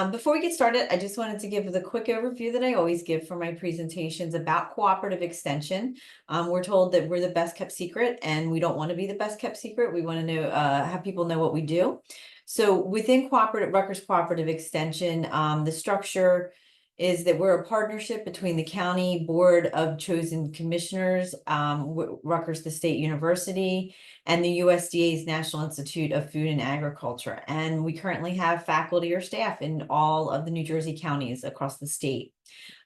Before we get started, I just wanted to give the quick overview that I always give for my presentations about cooperative extension. We're told that we're the best kept secret, and we don't want to be the best kept secret. We want to know, have people know what we do. So within Rutgers Cooperative Extension, the structure is that we're a partnership between the County Board of Chosen Commissioners, Rutgers the State University, and the USDA's National Institute of Food and Agriculture. And we currently have faculty or staff in all of the New Jersey counties across the state.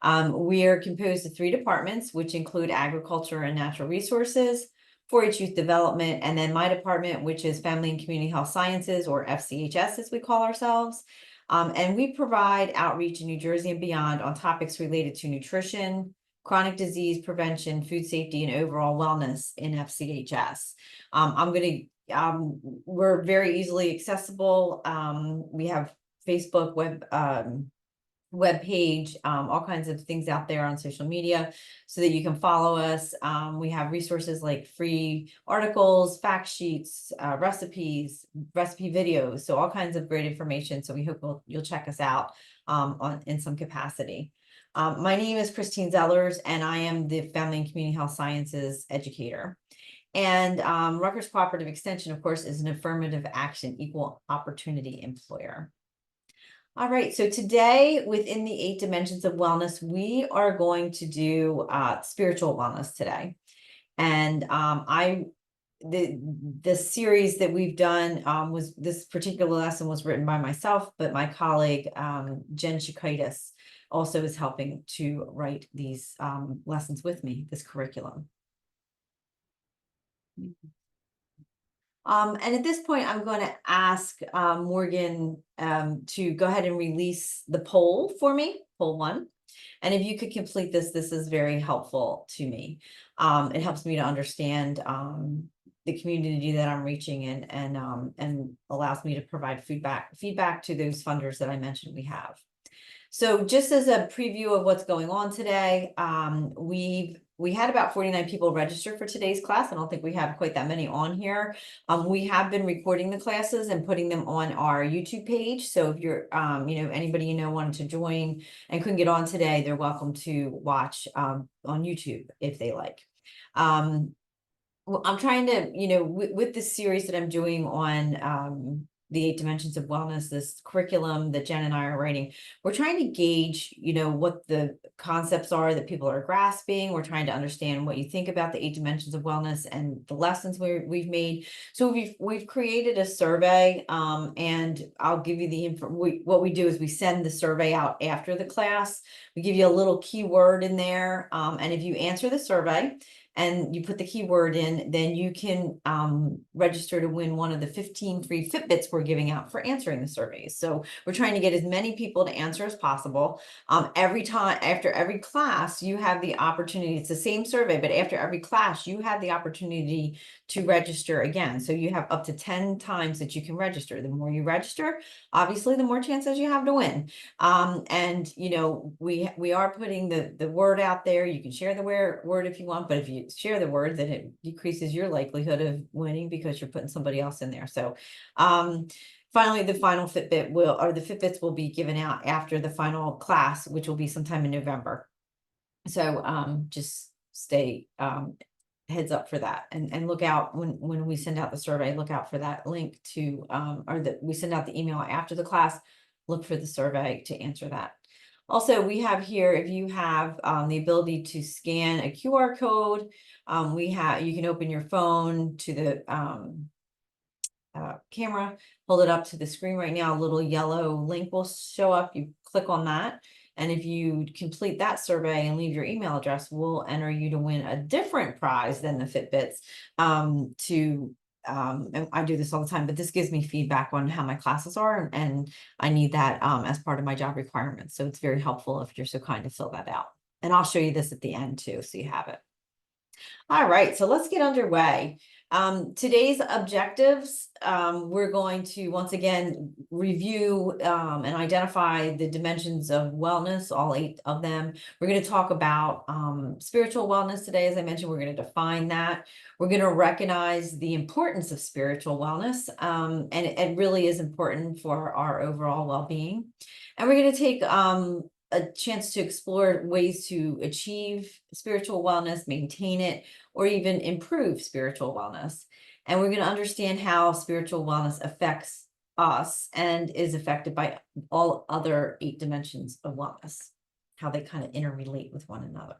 We are composed of 3 departments, which include agriculture and natural resources, 4-H youth development, and then my department, which is Family and Community Health Sciences, or FCHS as we call ourselves. And we provide outreach in New Jersey and beyond on topics related to nutrition, chronic disease prevention, food safety, and overall wellness in FCHS. We're very easily accessible. We have Facebook, web page, all kinds of things out there on social media so that you can follow us. We have resources like free articles, fact sheets, recipes, recipe videos, so all kinds of great information. So we hope you'll check us out in some capacity. My name is Christine Zellers, and I am the Family and Community Health Sciences educator. And Rutgers Cooperative Extension, of course, is an affirmative action, equal opportunity employer. All right, so today within the 8 dimensions of wellness, we are going to do spiritual wellness today. And the series that we've done was this particular lesson was written by myself, but my colleague Jen Shikaitis also is helping to write these lessons with me, this curriculum. And at this point, I'm going to ask Morgan to go ahead and release the poll for me, poll 1. And if you could complete this, this is very helpful to me. It helps me to understand the community that I'm reaching and allows me to provide feedback to those funders that I mentioned we have. So just as a preview of what's going on today, we had about 49 people register for today's class. I don't think we have quite that many on here. We have been recording the classes and putting them on our YouTube page. So if you're, anybody wanted to join and couldn't get on today, they're welcome to watch on YouTube if they like. Well, I'm trying to, with this series that I'm doing on the 8 dimensions of wellness, this curriculum that Jen and I are writing, we're trying to gauge, what the concepts are that people are grasping. We're trying to understand what you think about the 8 dimensions of wellness and the lessons we've made. So we've created a survey, and I'll give you the info. What we do is we send the survey out after the class. We give you a little keyword in there, and if you answer the survey and you put the keyword in, then you can register to win one of the 15 free Fitbits we're giving out for answering the surveys. So we're trying to get as many people to answer as possible. Every time, after every class, you have the opportunity, it's the same survey, but after every class, you have the opportunity to register again. So you have up to 10 times that you can register. The more you register, obviously, the more chances you have to win. And we are putting the word out there. You can share the word if you want, but if you share the word, then it decreases your likelihood of winning because you're putting somebody else in there. So finally, the final Fitbit the Fitbits will be given out after the final class, which will be sometime in November. So just stay heads up for that, and look out when we send out the survey, look out for that link to we send out the email after the class, look for the survey to answer that. Also, we have here, if you have the ability to scan a QR code, you can open your phone to the camera, hold it up to the screen right now, a little yellow link will show up. You click on that, and if you complete that survey and leave your email address, we'll enter you to win a different prize than the Fitbits. And I do this all the time, but this gives me feedback on how my classes are, and I need that as part of my job requirements. So it's very helpful if you're so kind to fill that out. And I'll show you this at the end too, so you have it. All right, so let's get underway. Today's objectives, we're going to once again review and identify the dimensions of wellness, all 8 of them. We're going to talk about spiritual wellness today. As I mentioned, we're going to define that. We're going to recognize the importance of spiritual wellness, and it really is important for our overall well-being. And we're going to take a chance to explore ways to achieve spiritual wellness, maintain it, or even improve spiritual wellness. And we're going to understand how spiritual wellness affects us and is affected by all other 8 dimensions of wellness, how they kind of interrelate with one another.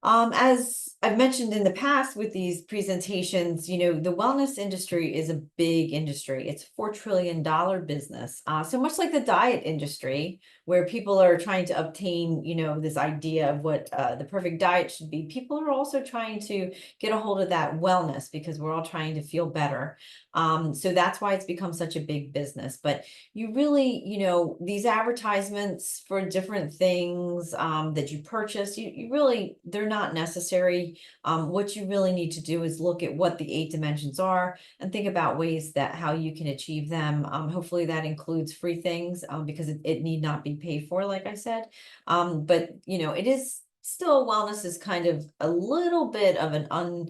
As I've mentioned in the past with these presentations, the wellness industry is a big industry. It's a $4 trillion business. So much like the diet industry, where people are trying to obtain, this idea of what the perfect diet should be, people are also trying to get a hold of that wellness because we're all trying to feel better. So that's why it's become such a big business. But you really, these advertisements for different things that you purchase, you really, they're not necessary. What you really need to do is look at what the 8 dimensions are and think about ways that how you can achieve them. Hopefully that includes free things because it need not be paid for, like I said. But it is still, wellness is kind of a little bit of an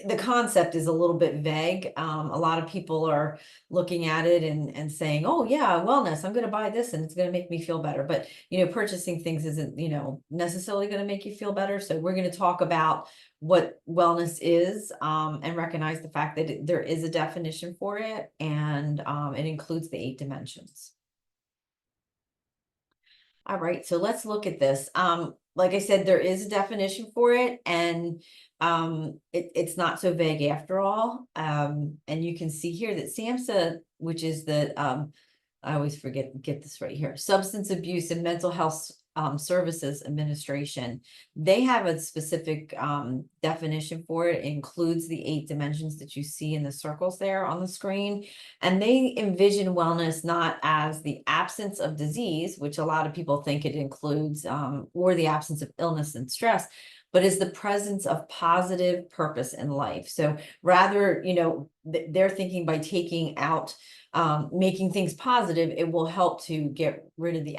the concept is a little bit vague. A lot of people are looking at it and saying, oh yeah, wellness, I'm going to buy this and it's going to make me feel better. But, purchasing things isn't, necessarily going to make you feel better. So we're going to talk about what wellness is and recognize the fact that there is a definition for it, and it includes the 8 dimensions. All right, so let's look at this. Like I said, there is a definition for it, and it's not so vague after all. And you can see here that SAMHSA, which is the I always get this right here, Substance Abuse and Mental Health Services Administration. They have a specific definition for it. It includes the 8 dimensions that you see in the circles there on the screen. And they envision wellness not as the absence of disease, which a lot of people think it includes, or the absence of illness and stress, but is the presence of positive purpose in life. So rather, they're thinking by taking out, making things positive, it will help to get rid of the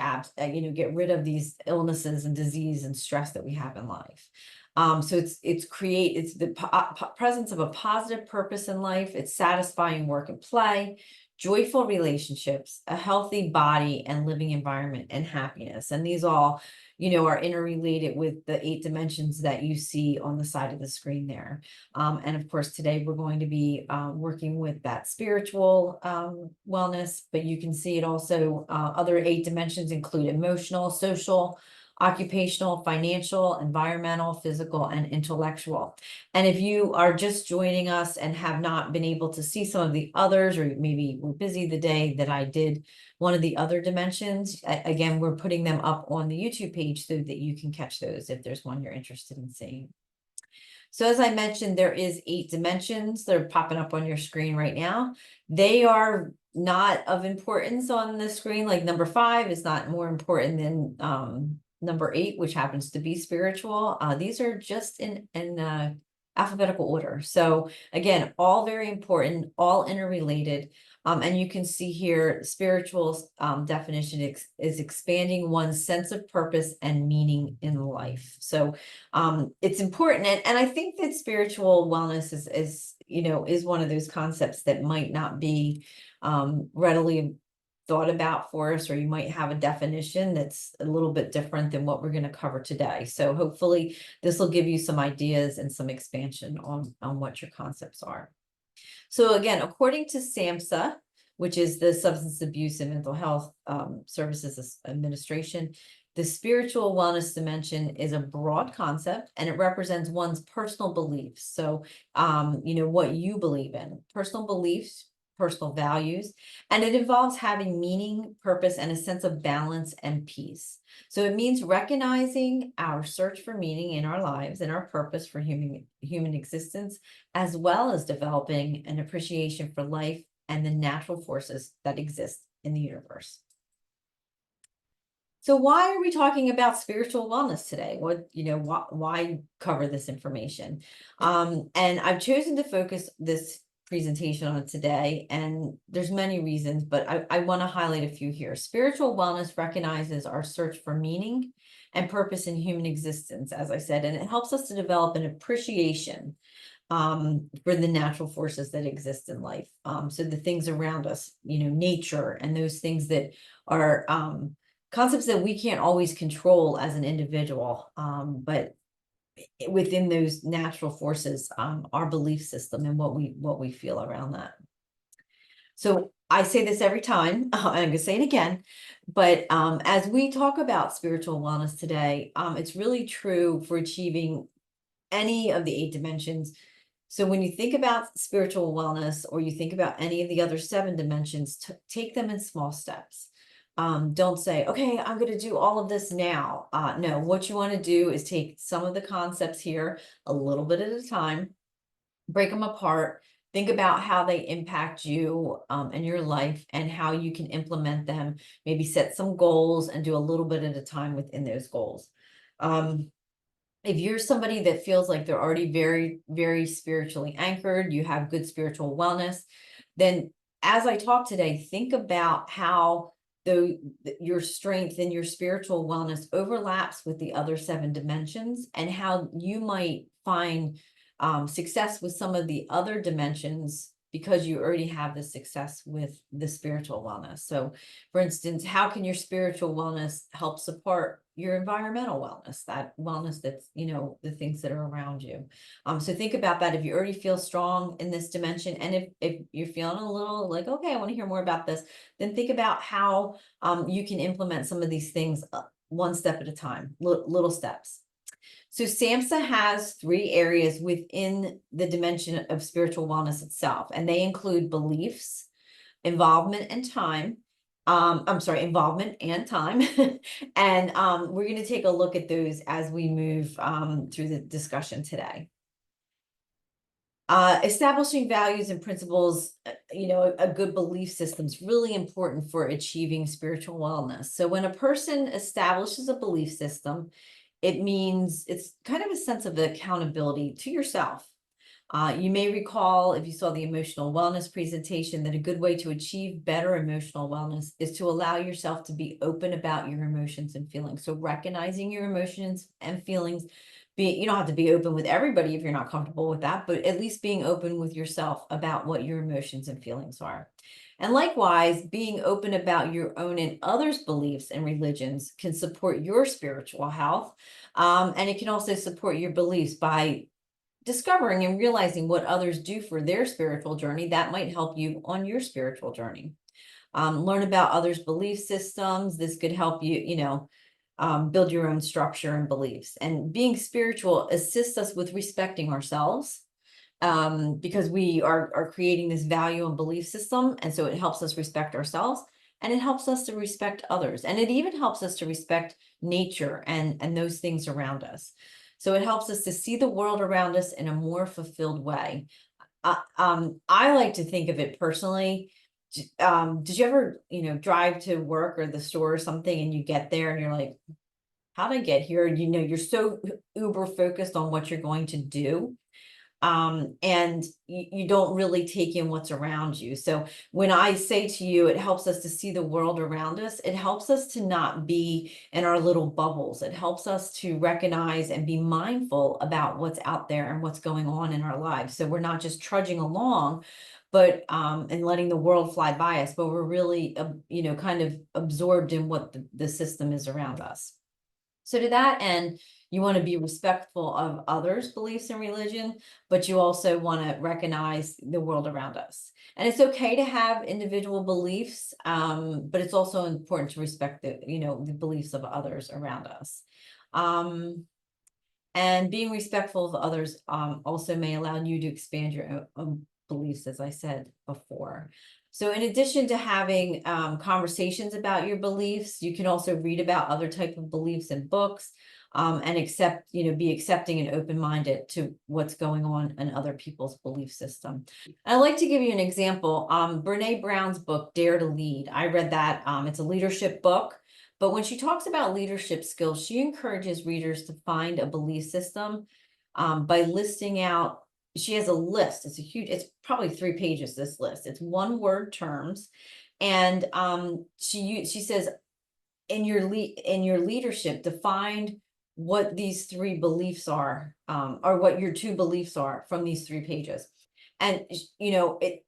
get rid of these illnesses and disease and stress that we have in life. So it's the presence of a positive purpose in life. It's satisfying work and play, joyful relationships, a healthy body and living environment, and happiness. And these all, are interrelated with the 8 dimensions that you see on the side of the screen there. And of course, today we're going to be working with that spiritual wellness, but you can see it also, other 8 dimensions include emotional, social, occupational, financial, environmental, physical, and intellectual. And if you are just joining us and have not been able to see some of the others, or maybe we're busy the day that I did one of the other dimensions, again, we're putting them up on the YouTube page so that you can catch those if there's one you're interested in seeing. So as I mentioned, there is 8 dimensions. They're popping up on your screen right now. They are not of importance on the screen. Like number 5 is not more important than number 8, which happens to be spiritual. These are just in alphabetical order. So again, all very important, all interrelated. And you can see here, spiritual definition is expanding one's sense of purpose and meaning in life. So it's important. And I think that spiritual wellness is one of those concepts that might not be readily thought about for us, or you might have a definition that's a little bit different than what we're going to cover today. So hopefully this will give you some ideas and some expansion on what your concepts are. So again, according to SAMHSA, which is the Substance Abuse and Mental Health Services Administration, the spiritual wellness dimension is a broad concept, and it represents one's personal beliefs. So, what you believe in, personal beliefs, personal values, and it involves having meaning, purpose, and a sense of balance and peace. So it means recognizing our search for meaning in our lives and our purpose for human existence, as well as developing an appreciation for life and the natural forces that exist in the universe. So why are we talking about spiritual wellness today? What, why cover this information? And I've chosen to focus this presentation on today, and there's many reasons, but I want to highlight a few here. Spiritual wellness recognizes our search for meaning and purpose in human existence, as I said, and it helps us to develop an appreciation for the natural forces that exist in life. So the things around us, nature and those things that are concepts that we can't always control as an individual, but within those natural forces, our belief system and what we feel around that. So I say this every time, and I'm gonna say it again, but as we talk about spiritual wellness today, it's really true for achieving any of the 8 dimensions. So when you think about spiritual wellness, or you think about any of the other 7 dimensions, take them in small steps. Don't say, okay, I'm going to do all of this now. No, what you want to do is take some of the concepts here a little bit at a time, break them apart, think about how they impact you and your life, and how you can implement them. Maybe set some goals and do a little bit at a time within those goals. If you're somebody that feels like they're already very, very spiritually anchored, you have good spiritual wellness, then as I talk today, think about how your strength and your spiritual wellness overlaps with the other 7 dimensions, and how you might find success with some of the other dimensions because you already have the success with the spiritual wellness. So for instance, how can your spiritual wellness help support your environmental wellness, that wellness that's, the things that are around you? So think about that if you already feel strong in this dimension, and if you're feeling a little like, okay, I want to hear more about this, then think about how you can implement some of these things one step at a time, little steps. So SAMHSA has 3 areas within the dimension of spiritual wellness itself, and they include beliefs, involvement, and time. Involvement and time. And we're going to take a look at those as we move through the discussion today. Establishing values and principles, a good belief system is really important for achieving spiritual wellness. So when a person establishes a belief system, it means it's kind of a sense of accountability to yourself. You may recall, if you saw the emotional wellness presentation, that a good way to achieve better emotional wellness is to allow yourself to be open about your emotions and feelings. So recognizing your emotions and feelings, you don't have to be open with everybody if you're not comfortable with that, but at least being open with yourself about what your emotions and feelings are. And likewise, being open about your own and others' beliefs and religions can support your spiritual health. And it can also support your beliefs by discovering and realizing what others do for their spiritual journey that might help you on your spiritual journey. Learn about others' belief systems. This could help you, build your own structure and beliefs. And being spiritual assists us with respecting ourselves, because we are creating this value and belief system. And so it helps us respect ourselves, and it helps us to respect others. And it even helps us to respect nature and those things around us. So it helps us to see the world around us in a more fulfilled way. I like to think of it personally. Did you ever, drive to work or the store or something, and you get there and you're like, how'd I get here? You're so uber focused on what you're going to do. And you don't really take in what's around you. So when I say to you, it helps us to see the world around us, it helps us to not be in our little bubbles. It helps us to recognize and be mindful about what's out there and what's going on in our lives. So we're not just trudging along, but and letting the world fly by us, but we're really, kind of absorbed in what the system is around us. So to that end, you want to be respectful of others' beliefs and religion, but you also want to recognize the world around us. And it's okay to have individual beliefs, but it's also important to respect the beliefs of others around us. And being respectful of others also may allow you to expand your own beliefs, as I said before. So in addition to having conversations about your beliefs, you can also read about other type of beliefs in books, and be accepting and open-minded to what's going on in other people's belief system. I'd like to give you an example. Brene Brown's book, Dare to Lead. I read that. It's a leadership book. But when she talks about leadership skills, she encourages readers to find a belief system by listing out. She has a list. It's a huge, it's probably 3 pages, this list. It's one word terms. And she says, in your leadership, define what these 3 beliefs are, or what your 2 beliefs are from these 3 pages. And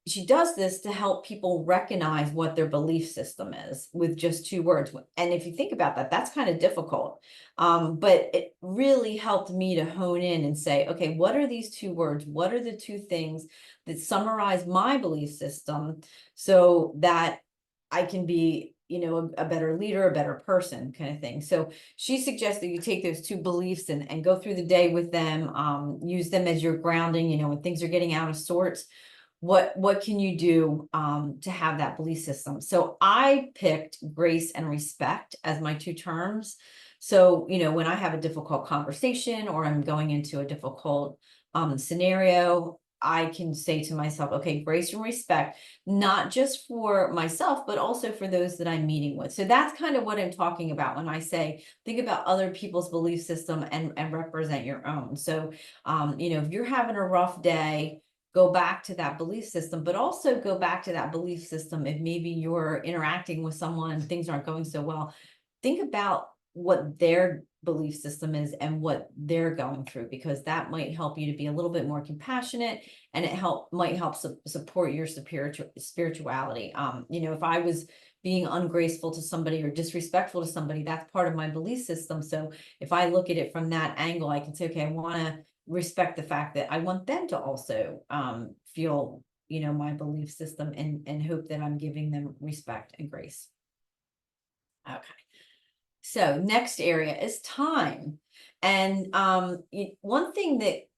she does this to help people recognize what their belief system is with just 2 words. And if you think about that, that's kind of difficult. But it really helped me to hone in and say, okay, what are these 2 words? What are the 2 things that summarize my belief system so that I can be, a better leader, a better person, kind of thing. So she suggests that you take those 2 beliefs and go through the day with them, use them as your grounding, when things are getting out of sorts. What can you do to have that belief system? So I picked grace and respect as my 2 terms. So, when I have a difficult conversation or I'm going into a difficult scenario, I can say to myself, okay, grace and respect, not just for myself, but also for those that I'm meeting with. So that's kind of what I'm talking about when I say, think about other people's belief system and represent your own. So, if you're having a rough day, go back to that belief system, but also go back to that belief system if maybe you're interacting with someone and things aren't going so well. Think about what their belief system is and what they're going through, because that might help you to be a little bit more compassionate, and it might help support your spirituality. If I was being ungraceful to somebody or disrespectful to somebody, that's part of my belief system. So if I look at it from that angle, I can say, okay, I want to respect the fact that I want them to also feel, my belief system, and hope that I'm giving them respect and grace. Okay. So next area is time. And one thing that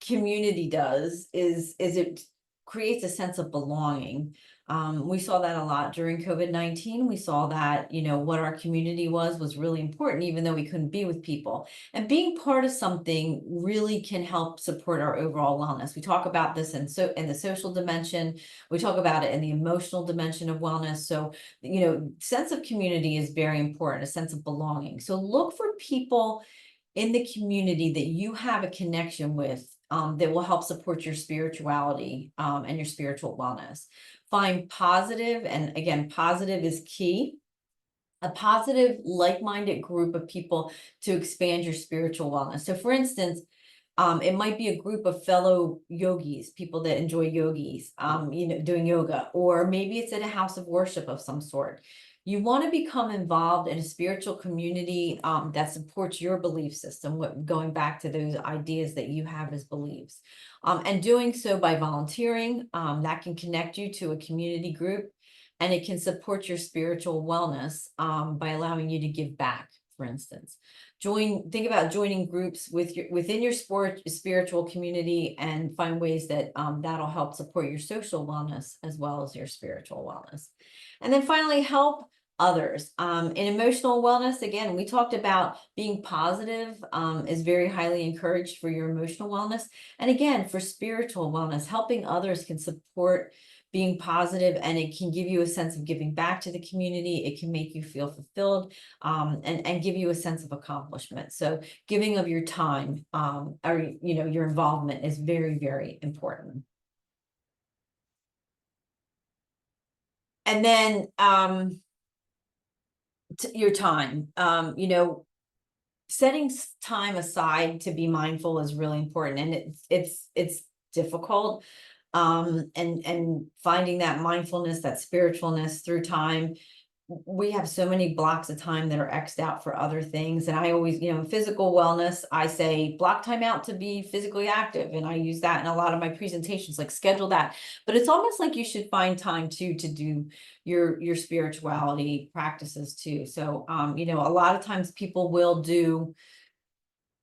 community does is it creates a sense of belonging. We saw that a lot during COVID-19. We saw that, what our community was really important, even though we couldn't be with people. And being part of something really can help support our overall wellness. We talk about this in the social dimension. We talk about it in the emotional dimension of wellness. So, sense of community is very important, a sense of belonging. So look for people in the community that you have a connection with, that will help support your spirituality, and your spiritual wellness. Find positive, and again, positive is key. A positive, like-minded group of people to expand your spiritual wellness. So for instance, it might be a group of fellow yogis, people that enjoy doing yoga, or maybe it's at a house of worship of some sort. You want to become involved in a spiritual community that supports your belief system, going back to those ideas that you have as beliefs. And doing so by volunteering, that can connect you to a community group, and it can support your spiritual wellness by allowing you to give back, for instance. Think about joining groups within your spiritual community, and find ways that that'll help support your social wellness as well as your spiritual wellness. And then finally, help others. In emotional wellness, again, we talked about being positive is very highly encouraged for your emotional wellness. And again, for spiritual wellness, helping others can support being positive, and it can give you a sense of giving back to the community. It can make you feel fulfilled, and give you a sense of accomplishment. So giving of your time, or your involvement is very, very important. And then your time, setting time aside to be mindful is really important, and it's difficult. And finding that mindfulness, that spiritualness through time. We have so many blocks of time that are X'd out for other things. And I always, physical wellness, I say block time out to be physically active. And I use that in a lot of my presentations, like schedule that. But it's almost like you should find time too to do your spirituality practices too. So, a lot of times people will do,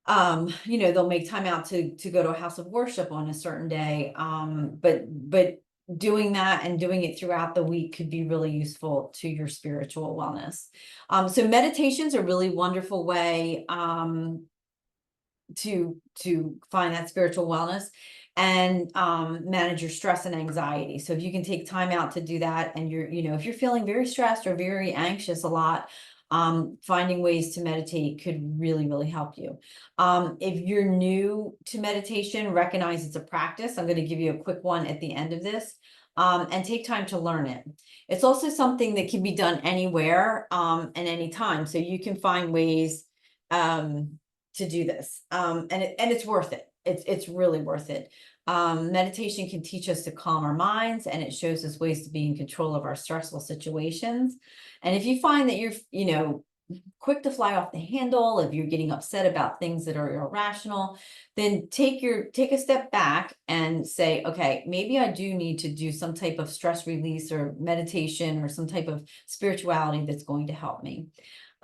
they'll make time out to go to a house of worship on a certain day. But doing that and doing it throughout the week could be really useful to your spiritual wellness. So meditation's a really wonderful way to find that spiritual wellness, and manage your stress and anxiety. So if you can take time out to do that, and if you're feeling very stressed or very anxious a lot, Finding ways to meditate could really, really help you. If you're new to meditation, recognize it's a practice. I'm going to give you a quick one at the end of this, and take time to learn it. It's also something that can be done anywhere, and anytime. So you can find ways to do this, and it's worth it. It's really worth it. Meditation can teach us to calm our minds, and it shows us ways to be in control of our stressful situations. And if you find that you're, quick to fly off the handle, if you're getting upset about things that are irrational, then take a step back and say, okay, maybe I do need to do some type of stress release or meditation or some type of spirituality that's going to help me.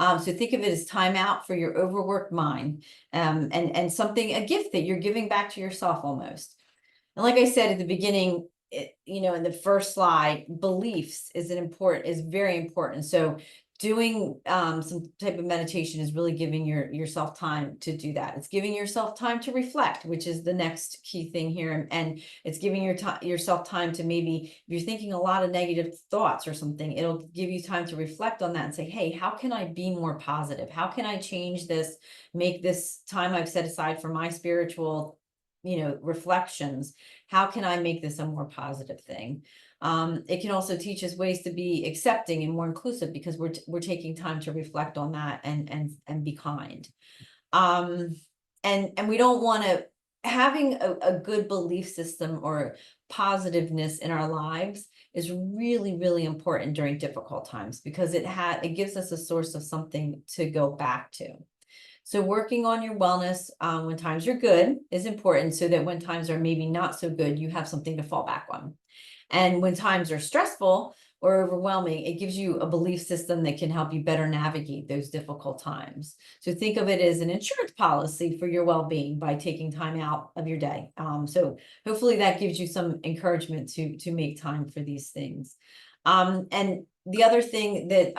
So think of it as time out for your overworked mind, and something, a gift that you're giving back to yourself almost. And like I said at the beginning, in the first slide, beliefs is very important. So doing some type of meditation is really giving yourself time to do that. It's giving yourself time to reflect, which is the next key thing here. And it's giving yourself time to, maybe if you're thinking a lot of negative thoughts or something, it'll give you time to reflect on that and say, hey, how can I be more positive? How can I change this, make this time I've set aside for my spiritual reflections, how can I make this a more positive thing? It can also teach us ways to be accepting and more inclusive, because we're taking time to reflect on that and be kind. And we don't want to, having a good belief system or positiveness in our lives is really, really important during difficult times, because it gives us a source of something to go back to. So working on your wellness when times are good is important, so that when times are maybe not so good, you have something to fall back on. And when times are stressful or overwhelming, it gives you a belief system that can help you better navigate those difficult times. So think of it as an insurance policy for your well-being by taking time out of your day. So hopefully that gives you some encouragement to make time for these things. And the other thing that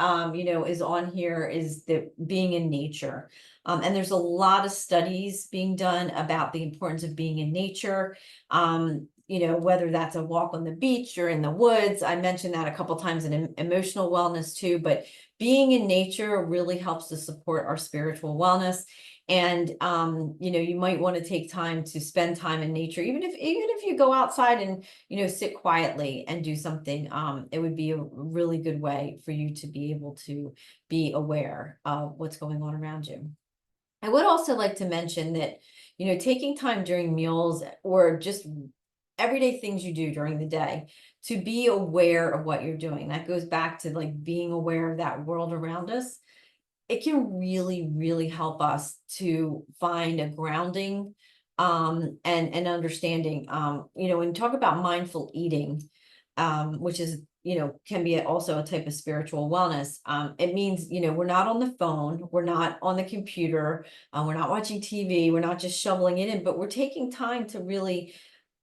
is on here is that being in nature. And there's a lot of studies being done about the importance of being in nature. Whether that's a walk on the beach or in the woods. I mentioned that a couple times in emotional wellness too, but being in nature really helps to support our spiritual wellness. And you might want to take time to spend time in nature, even if you go outside and sit quietly and do something. It would be a really good way for you to be able to be aware of what's going on around you. I would also like to mention that taking time during meals or just everyday things you do during the day to be aware of what you're doing. That goes back to like being aware of that world around us. It can really, really help us to find a grounding and understanding. When you talk about mindful eating, which is can be also a type of spiritual wellness. It means we're not on the phone, we're not on the computer, we're not watching TV, we're not just shoveling it in, but we're taking time to really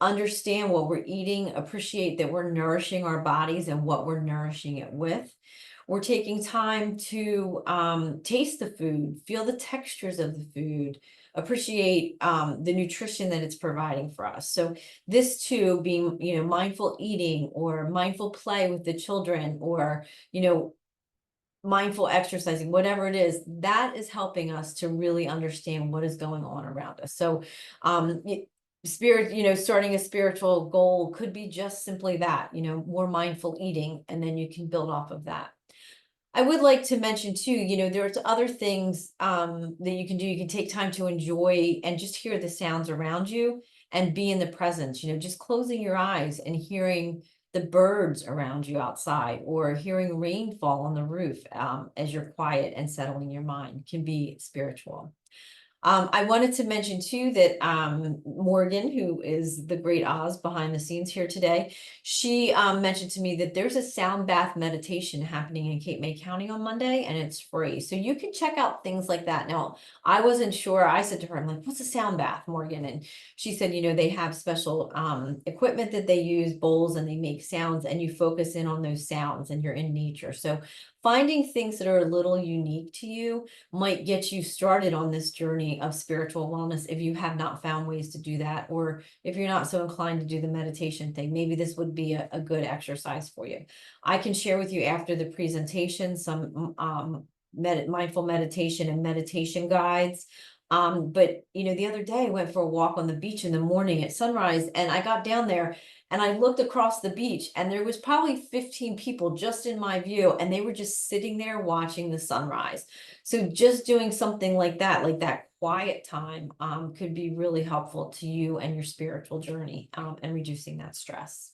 understand what we're eating, appreciate that we're nourishing our bodies and what we're nourishing it with. We're taking time to taste the food, feel the textures of the food, appreciate the nutrition that it's providing for us. So this too, being mindful eating or mindful play with the children, or mindful exercising, whatever it is, that is helping us to really understand what is going on around us. So starting a spiritual goal could be just simply that, more mindful eating, and then you can build off of that. I would like to mention too, there's other things that you can do. You can take time to enjoy and just hear the sounds around you and be in the presence, just closing your eyes and hearing the birds around you outside, or hearing rain fall on the roof as you're quiet and settling your mind can be spiritual. I wanted to mention too that Morgan, who is the great Oz behind the scenes here today, she mentioned to me that there's a sound bath meditation happening in Cape May County on Monday, and it's free. So you can check out things like that. Now, I wasn't sure. I said to her, I'm like, what's a sound bath, Morgan? And she said, they have special equipment that they use, bowls, and they make sounds, and you focus in on those sounds and you're in nature. So finding things that are a little unique to you might get you started on this journey of spiritual wellness if you have not found ways to do that, or if you're not so inclined to do the meditation thing. Maybe this would be a good exercise for you. I can share with you after the presentation some mindful meditation and meditation guides. But the other day I went for a walk on the beach in the morning at sunrise, and I got down there and I looked across the beach, and there was probably 15 people just in my view, and they were just sitting there watching the sunrise. So just doing something like that quiet time, could be really helpful to you and your spiritual journey, and reducing that stress.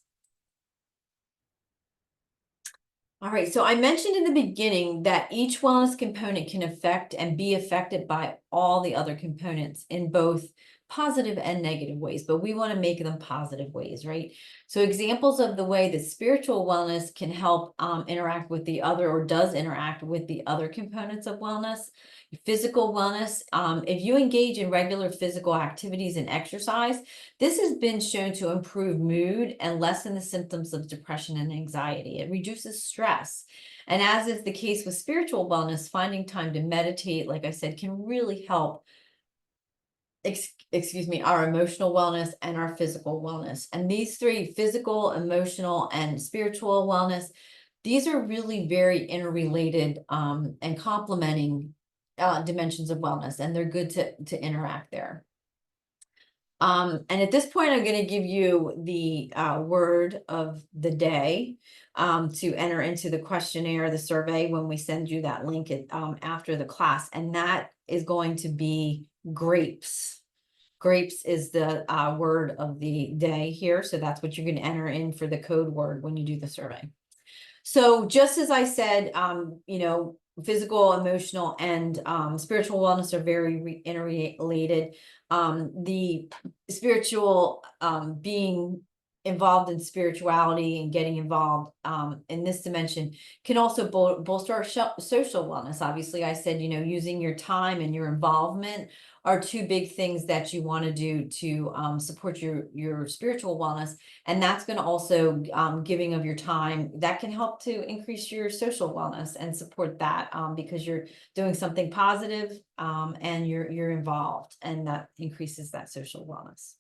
All right, so I mentioned in the beginning that each wellness component can affect and be affected by all the other components in both positive and negative ways, but we want to make them positive ways, right? So examples of the way that spiritual wellness can help interact with the other, or does interact with the other components of wellness. Physical wellness, if you engage in regular physical activities and exercise, this has been shown to improve mood and lessen the symptoms of depression and anxiety. It reduces stress. And as is the case with spiritual wellness, finding time to meditate, like I said, can really help, our emotional wellness and our physical wellness. And these three, physical, emotional, and spiritual wellness, these are really very interrelated, and complementing dimensions of wellness, and they're good to interact there. And at this point, I'm going to give you the word of the day, to enter into the questionnaire, the survey, when we send you that link after the class. And that is going to be grapes. Grapes is the word of the day here. So that's what you're going to enter in for the code word when you do the survey. So just as I said, physical, emotional, and spiritual wellness are very interrelated. The spiritual, being involved in spirituality and getting involved in this dimension can also bolster our social wellness. Obviously, I said, using your time and your involvement are two big things that you want to do to support your spiritual wellness. And that's going to also, giving of your time, that can help to increase your social wellness and support that, because you're doing something positive, and you're involved, and that increases that social wellness.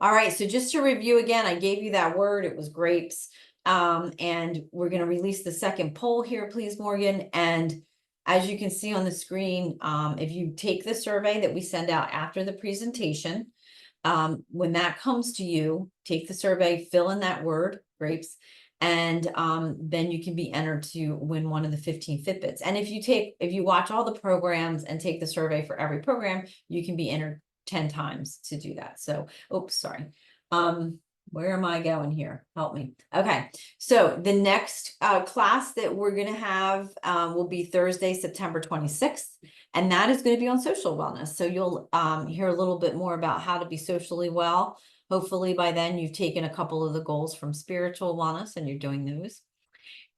All right, so just to review again, I gave you that word, it was grapes. And we're going to release the second poll here, please, Morgan. And as you can see on the screen, if you take the survey that we send out after the presentation, when that comes to you, take the survey, fill in that word, grapes, and then you can be entered to win one of the 15 Fitbits. And if you watch all the programs and take the survey for every program, you can be entered 10 times to do that. So, oops, sorry. Where am I going here? Help me. Okay, so the next class that we're going to have will be Thursday, September 26th, and that is going to be on social wellness. So you'll hear a little bit more about how to be socially well. Hopefully by then you've taken a couple of the goals from spiritual wellness and you're doing those.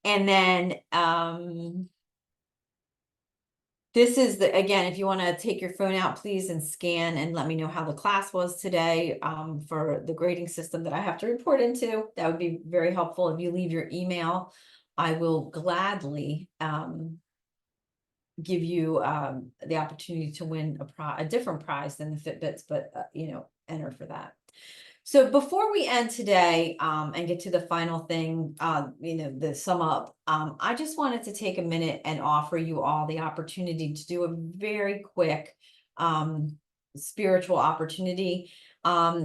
And then this is again, if you want to take your phone out, please, and scan and let me know how the class was today, for the grading system that I have to report into. That would be very helpful. If you leave your email, I will gladly give you the opportunity to win a different prize than the Fitbits, but enter for that. So before we end today, and get to the final thing, the sum up, I just wanted to take a minute and offer you all the opportunity to do a very quick spiritual opportunity. I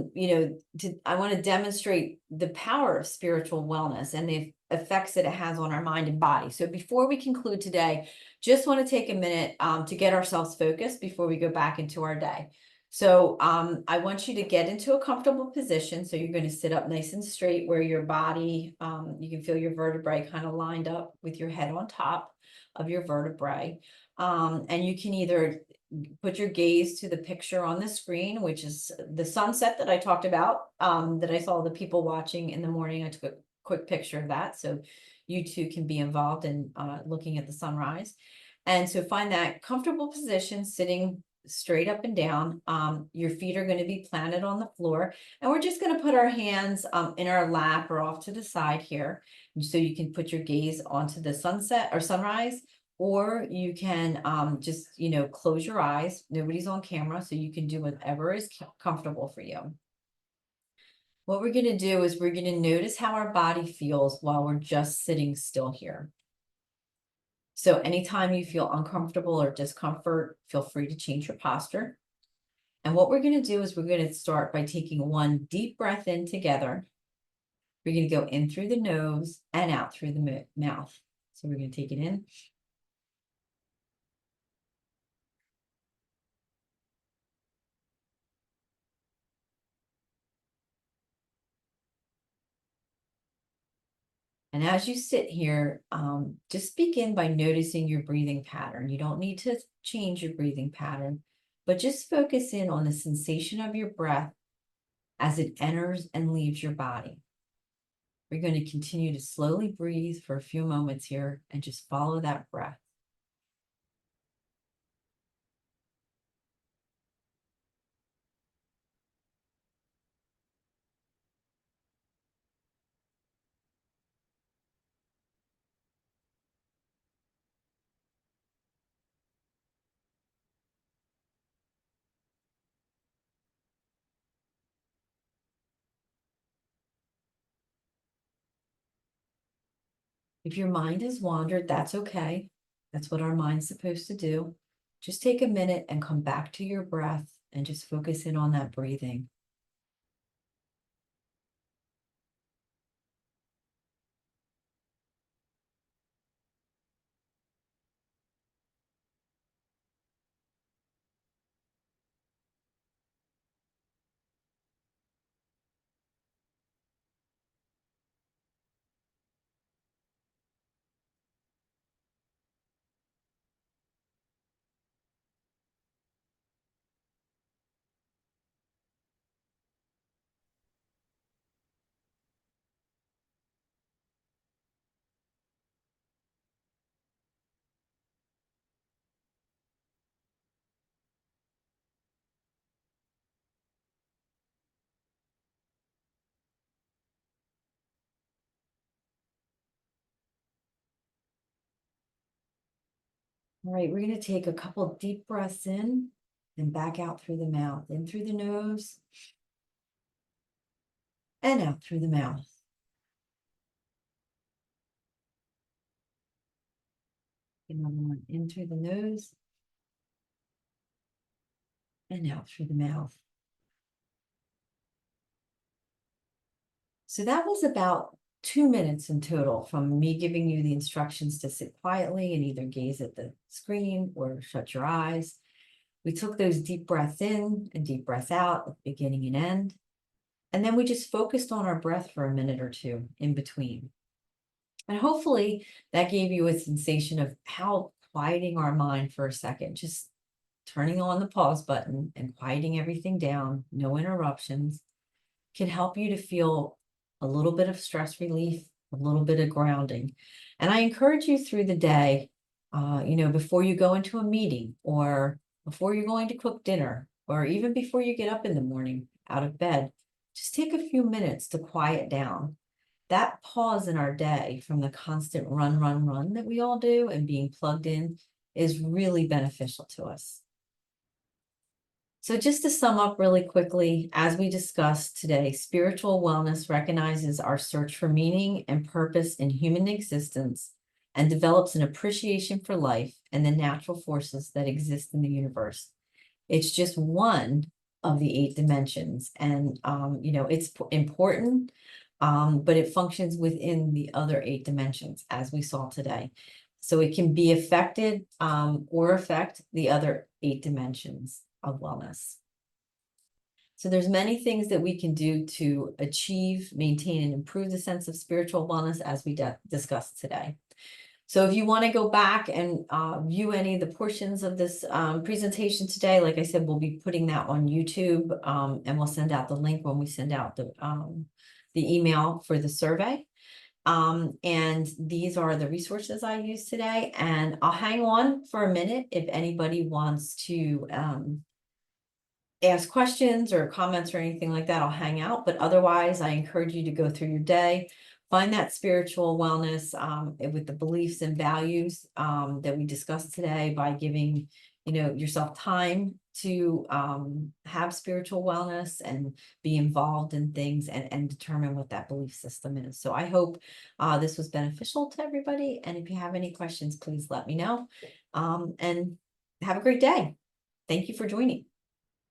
want to demonstrate the power of spiritual wellness and the effects that it has on our mind and body. So before we conclude today, just want to take a minute to get ourselves focused before we go back into our day. So I want you to get into a comfortable position. So you're going to sit up nice and straight where your body, you can feel your vertebrae kind of lined up with your head on top of your vertebrae. And you can either put your gaze to the picture on the screen, which is the sunset that I talked about, that I saw the people watching in the morning. I took a quick picture of that. So you too can be involved in looking at the sunrise. And so find that comfortable position, sitting straight up and down. Your feet are going to be planted on the floor, and we're just going to put our hands in our lap or off to the side here. So you can put your gaze onto the sunset or sunrise, or you can just, close your eyes. Nobody's on camera, so you can do whatever is comfortable for you. What we're going to do is we're going to notice how our body feels while we're just sitting still here. So anytime you feel uncomfortable or discomfort, feel free to change your posture. And what we're going to do is we're going to start by taking one deep breath in together. We're going to go in through the nose and out through the mouth. So we're going to take it in. And as you sit here, just begin by noticing your breathing pattern. You don't need to change your breathing pattern, but just focus in on the sensation of your breath as it enters and leaves your body. We're going to continue to slowly breathe for a few moments here and just follow that breath. If your mind has wandered, that's okay. That's what our mind's supposed to do. Just take a minute and come back to your breath and just focus in on that breathing. All right, we're going to take a couple deep breaths in and back out through the mouth, in through the nose and out through the mouth. Another one in through the nose and out through the mouth. So that was about 2 minutes in total from me giving you the instructions to sit quietly and either gaze at the screen or shut your eyes. We took those deep breaths in and deep breaths out at the beginning and end. And then we just focused on our breath for a minute or two in between. And hopefully that gave you a sensation of how quieting our mind for a second, just turning on the pause button and quieting everything down, no interruptions, can help you to feel a little bit of stress relief, a little bit of grounding. And I encourage you through the day, before you go into a meeting or before you're going to cook dinner, or even before you get up in the morning out of bed, just take a few minutes to quiet down. That pause in our day from the constant run, run, run that we all do and being plugged in is really beneficial to us. So just to sum up really quickly, as we discussed today, spiritual wellness recognizes our search for meaning and purpose in human existence and develops an appreciation for life and the natural forces that exist in the universe. It's just one of the 8 dimensions, and it's important, but it functions within the other 8 dimensions, as we saw today. So it can be affected or affect the other 8 dimensions of wellness. So there's many things that we can do to achieve, maintain, and improve the sense of spiritual wellness as we discussed today. So if you want to go back and view any of the portions of this presentation today, like I said, we'll be putting that on YouTube, and we'll send out the link when we send out the email for the survey. And these are the resources I used today, and I'll hang on for a minute if anybody wants to ask questions or comments or anything like that. I'll hang out, but otherwise I encourage you to go through your day, find that spiritual wellness with the beliefs and values that we discussed today by giving, yourself time to have spiritual wellness and be involved in things and determine what that belief system is. So I hope this was beneficial to everybody. And if you have any questions, please let me know. And have a great day. Thank you for joining.